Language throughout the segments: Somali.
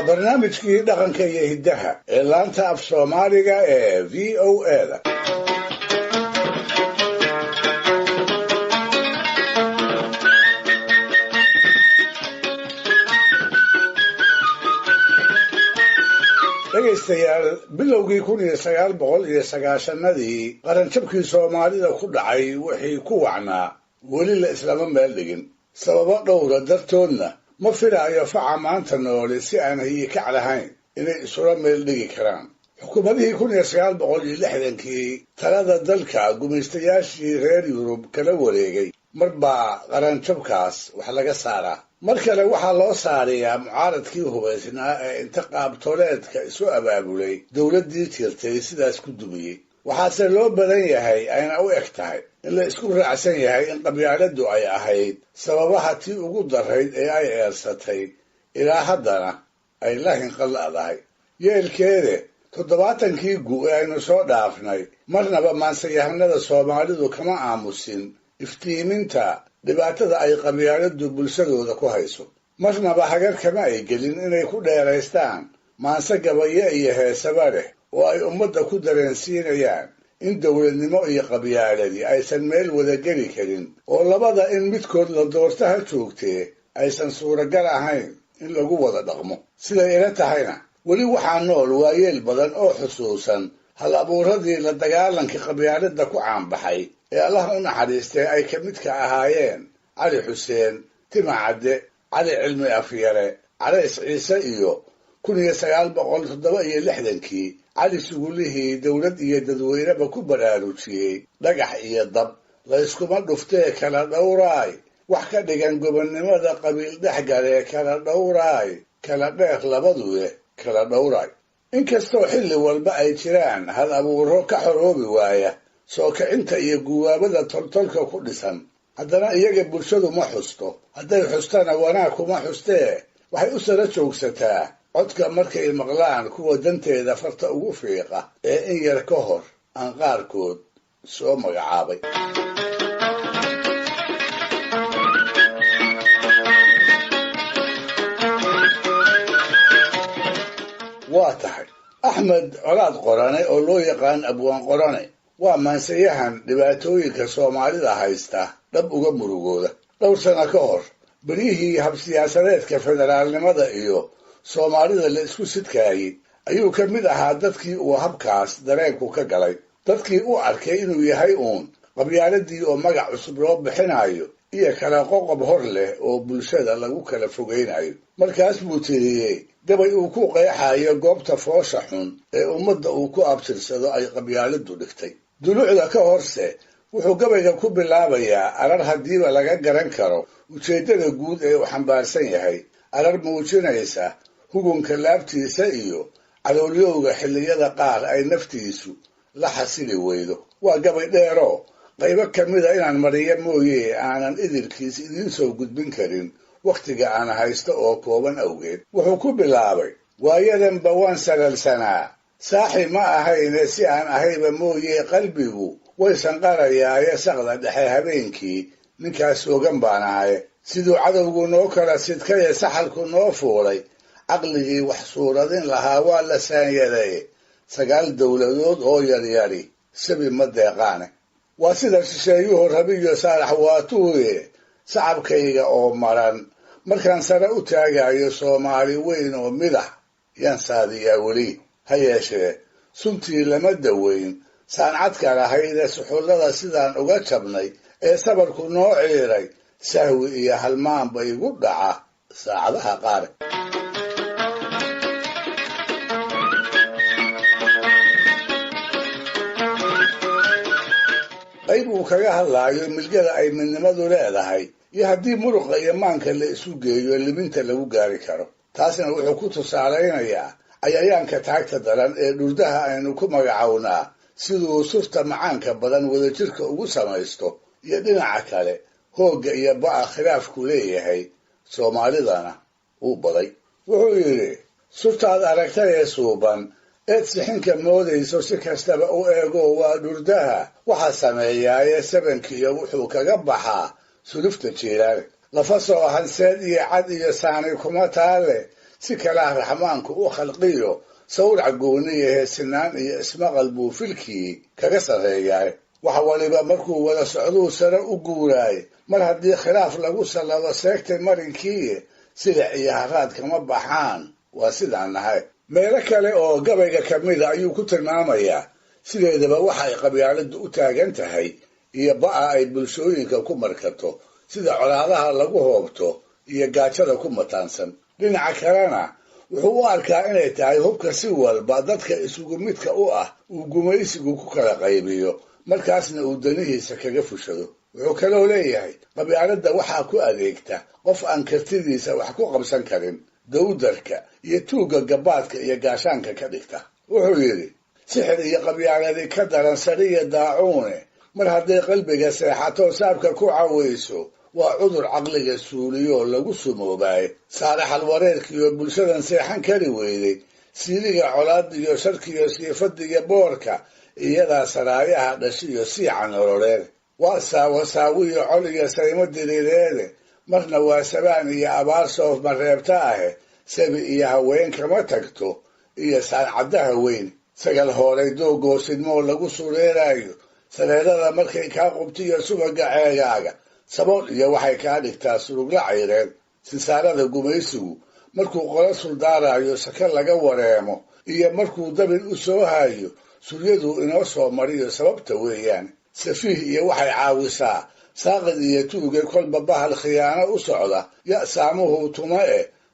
waa barnaamijkii dhaqanka iyo hiddaha ee laanta af soomaaliga ee VOA-da. dhegaystayaal bilowgii 1990-nadii qaranjabkii soomaalida ku dhacay wixii ku wacnaa weli la islama meel dhigin sababo dhowra dartoodna ma filaayo faca maanta noole si aan hayikac lahayn inay isula meel dhigi karaan. xukuumadihii 1960kii talada dalka gumaystayaashii reer Yurub kala wareegay mar baa qaranjabkaas wax laga saaraa. mar kale waxaa loo saarayaa mucaaradkii hubaysnaa ee inta qaabtooleedka isu abaabulay dowladdii tirtay sidaas ku dumiyey. waxaase loo badan yahay ayna u eg tahay in la isku raacsan yahay in qabyaaladdu ay ahayd sababaha tii ugu darayd ee ay eersatay ilaa haddana ay la hinqalla'dahay. yeelkeede 70kii gu' ee aynu soo dhaafnay marnaba maansayahanada soomaalidu kama aamusin iftiiminta dhibaatada ay qabyaaladdu bulshadooda ku hayso. marnaba hagar kama ay gelin inay ku dheeraystaan maanse gabayo iyo heesaba leh oo ay ummadda ku dareensiinayaan in dowladnimo iyo qabyaaladii aysan meel wada geli karin oo labada in midkood la doorta ha joogtee aysan suuragal ahayn in lagu wada dhaqmo. siday ila tahayna weli waxaa nool waayeel badan oo xusuusan hal abuuradii la dagaalanka qabyaaladda ku caanbaxay ee allah u naxariistay ay ka midka ahaayeen cali xuseen, tima cadde, cali cilmi afyare, calays ciise iyo 1967kii cali sugulihii dowlad iyo dadweyneba ku baraarujiyey dhagax iyo dab layskuma dhuftee kala dhowraay wax ka dhigan gobonnimada qabiil dhexgalee kala dhowraay kala dheer labaduye kala dhowraay. inkastoo xilli walba ay jiraan hal abuuro ka xoroobi waaya soo kicinta iyo guwaabada toltolka ku dhisan, haddana iyaga bulshadu ma xusto. hadday xustana wanaag kuma xustee waxay u sara joogsataa codka markay maqlaan kuwa danteeda farta ugu fiiqa ee in yar ka hor aan qaarkood soo magacaabay. waa tahay axmed colaad qorane oo loo yaqaan abwaan qorane waa maansayahan dhibaatooyinka soomaalida haysta dhab uga murugooda. dhowr sano ka hor beryihii habsiyaasadeedka federaalnimada iyo soomaalida la isku sidkaayey ayuu ka mid ahaa dadkii uu habkaas dareenku ka galay, dadkii u arkay inuu yahay uun qabyaaladii oo magac cusub loo bixinayo iyo kala qoqob hor leh oo bulshada lagu kala fogaynayo. markaas buu tiriyey gabay uu ku qeexayo goobta foosha xun ee ummadda uu ku abtirsado ay qabyaaladdu dhigtay. dulucda ka horse wuxuu gabayga ku bilaabayaa arar haddiiba laga garan karo ujeeddada guud ee uu xambaarsan yahay, arar muujinaysa hugunka laabtiisa iyo caloolyowga xilliyada qaar ay naftiisu la xasili weydo. waa gabay dheeroo qaybo ka mida inaan mariyo mooye aanan idilkiis idiin soo gudbin karin wakhtiga aan haysto oo kooban awgeed. wuxuu ku bilaabay waayadanba waan salalsanaa saaxi ma ahayne si aan ahayba mooye qalbigu way sanqarayaaye saqda dhexe habeenkii ninkaas ogan baan ahay. siduu cadowgu noo kala sidkaye saxalku noo fuulay caqligii wax suuradin lahaa waa la saanyaday 9 dowladood oo yaryari sabi ma deeqaane. waa sida shisheeyuhu rabiyo saalax waatuuye sacabkayga oo maran markaan sare u taagayo soomaali weyn oo midax yaan saadiyaa weli. ha yeeshee suntii lama daweyn saancadka lahaydee suxullada sidaan uga jabnay ee sabarku noo ciiray sahwi iyo halmaanba igu dhaca saacadaha qaar. qayb uu kaga hadlaayo milgada ay midnimadu leedahay iyo haddii muruqa iyo maanka la isu geeyo liminta lagu gaari karo. taasna wuxuu ku tusaalaynayaa cayayaanka taagta daran ee dhurdaha aynu ku magacownaa siduu surta macaanka badan wadajirka ugu samaysto, iyo dhinaca kale hoogga iyo ba'a khilaafku leeyahay soomaalidana uu baday. wuxuu yidhi surtaad aragtay ee suuban eed sixinka moodayso si kastaba u eego waa dhurdaha waxa sameeyaaye sabankiiyo wuxuu kaga baxaa sulufta jiilaale. lafa soo hanseed iyo cad iyo saani kuma taale si kalaa raxmaanku u khalqiyo sawrac gooniyahe sinaan iyo ismaqal buu filkii kaga sarreeyaay wax waliba markuu wada socduu sare u guuraay mar haddii khilaaf lagu sallado seegtay marinkii silic iyo haraad kama baxaan waa sidaan nahay meelo kale oo gabayga ka mida ayuu ku tilmaamayaa sideedaba waxa ay qabyaaladdu u taagan tahay iyo ba'a ay bulshooyinka ku markato sida colaadaha lagu hoobto iyo gaajada ku mataansan dhinaca kalena wuxuu u arkaa inay tahay hubka si walba dadka isugu midka u ah uu gumaysigu ku kala qaybiyo markaasna uu danihiisa kaga fushado wuxuu kaloo leeyahay qabyaaladda waxaa ku adeegta qof aan kartidiisa wax ku qabsan karin dawdarka iyo tuugga gabaadka iyo gaashaanka ka dhigta wuxuu yidhi sixir iyo qabyaaladii ka daran sariya daacuune mar hadday qalbiga seexato saabka ku cawayso waa cudur caqliga suuliyoo lagu sumoobaay saalaxal wareerkiiyo bulshadan seexan kari weyday siiliga colaad iyo sharkiyo siifadiyo boorka iyadaa saraayaha dhashiyo siica nololeed waa saawasaawiyo col iyo saymo diriireede marna waa sabaan iyo abaar soof mareebta ahe sabi iyo haween kama tagto iyo saancaddaha weyn sagal hooray doogoo sidmoo lagu sureeraayo sareerada markay kaa qubtiyo subaga ceegaaga sabool iyo waxay kaa dhigtaa surugla cayreed sinsaarada gumaysigu markuu qolo suldaarayo saka laga wareemo iyo markuu dabin u soo hayo suryadu inoo soo mariyo sababta weeyaan safiih iyo waxay caawisaa saaqid iyo tuuge kolba bahal khiyaano u socda ya saamuhu tuma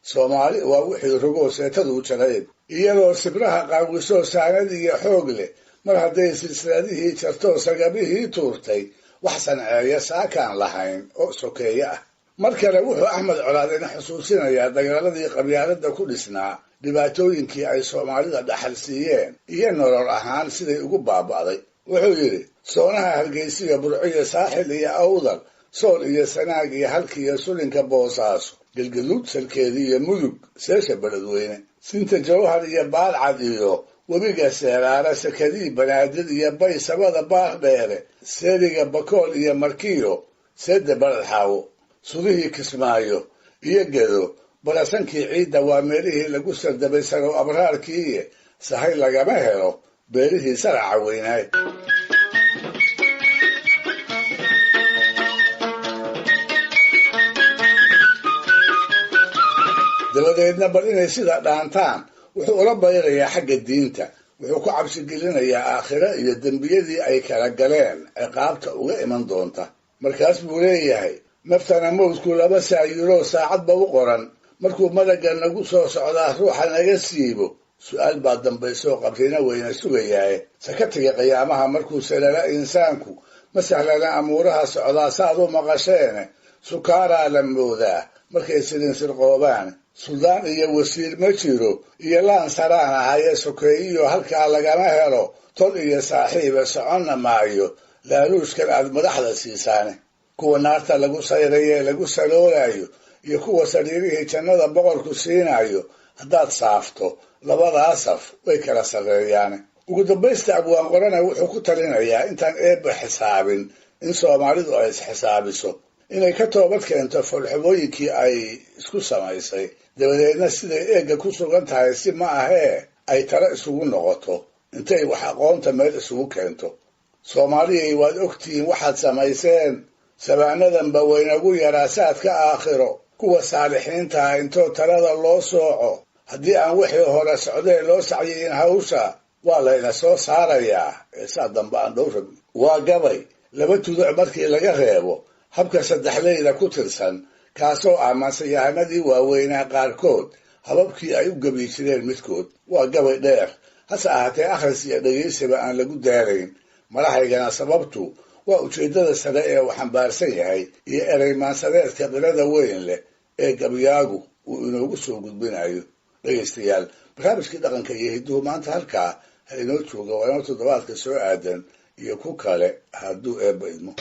soomaali waa wixii rogoo seetaduu jarayd iyadoo sibraha qaawisoo saanad iyo xoog leh mar hadday silsiladihii jartoo sagabihii tuurtay wax sanceeya saakaan lahayn oo sokeeye ah mar kale wuxuu axmed colaad ina xusuusinayaa dagaaladii qabyaaladda ku dhisnaa dhibaatooyinkii ay soomaalida dhaxal siiyeen iyo nolol ahaan siday ugu baaba'day wuxuu yidhi soonaha hargeysiga burciyo saaxil iyo awdal sool iyo sanaag iyo halkiiyo sulinka boosaaso gelgaluud salkeedii iyo mudug seesha beledweyne sinta jawhar iyo baalcad iyo webiga seeraara sakadii banaadir iyo bay sabada baar dheere seeriga bakool iyo markiyo seedda baladxaawo sudihii kismaayo iyo gedo barasankii ciidda waa meelihii lagu sardabay sarow abraarkiiye sahay lagama helo beerihii saraca weynaay dabadeedna bal inay sida dhaantaan wuxuu ula bayrayaa xagga diinta wuxuu ku cabsigelinayaa aakhiro iyo dembiyadii ay kala galeen ciqaabta uga iman doonta markaas buu leeyahay naftana mawdku laba saayiroo saacadba u qoran markuu madagga nagu soo socdaa ruuxa naga siibo su-aal baa dambaysoo qabrina weyna sugayaaye sakatiga qiyaamaha markuu salala insaanku ma sahlana amuuraha socdaa saad u maqasheene sukaaraa la moodaa markay sirinsirqoobaan suldaan iyo wasiir ma jiro iyo laan saraan ahaye sokeeyiyo halkaa lagama helo tol iyo saaxiiba soconna maayo laaluushkan aad madaxda siisaane kuwa naarta lagu sayraye lagu saloolayo iyo kuwa sariirihii jannada boqorku siinayo haddaad saafto labadaa saf way kala sarreeyaane ugu dambaysta abwaan qorana wuxuu ku talinayaa intaan eebba xisaabin in soomaalidu ay isxisaabiso inay ka toobad keento foolxumooyinkii ay isku samaysay dabadeedna siday eegga ku sugan tahay si ma ahee ay talo isugu noqoto intay wax aqoonta meel isugu keento soomaaliyay waad ogtihiin waxaad samayseen sabaanadanba waynagu yaraa saadka aakhiro kuwa saalixiintaha intoo talada loo sooco haddii aan wixii hore socdee loo sacyiin hawsha waa layna soo saarayaa ee saa dambe aan dhowrag waa gabay laba tuduc markii laga reebo habka saddexleyda ku tirsan kaasoo ah mansayahanadii waaweynaa qaarkood hababkii ay u gabi jireen midkood waa gabay dheer hase ahaatee akhris iyo dhegaysiba aan lagu daarayn madaxaygana sababtu waa ujeeddada sare ee uu xambaarsan yahay iyo ereymaansadeedka qirada weyn leh ee gabyaagu uu inoogu soo gudbinayo dhegaystayaal barnaamijkii dhaqanka iyo hidduhu maanta halkaa ha inoo jooga waa inoo toddobaadka soo aadan iyo ku kale hadduu eebba idmo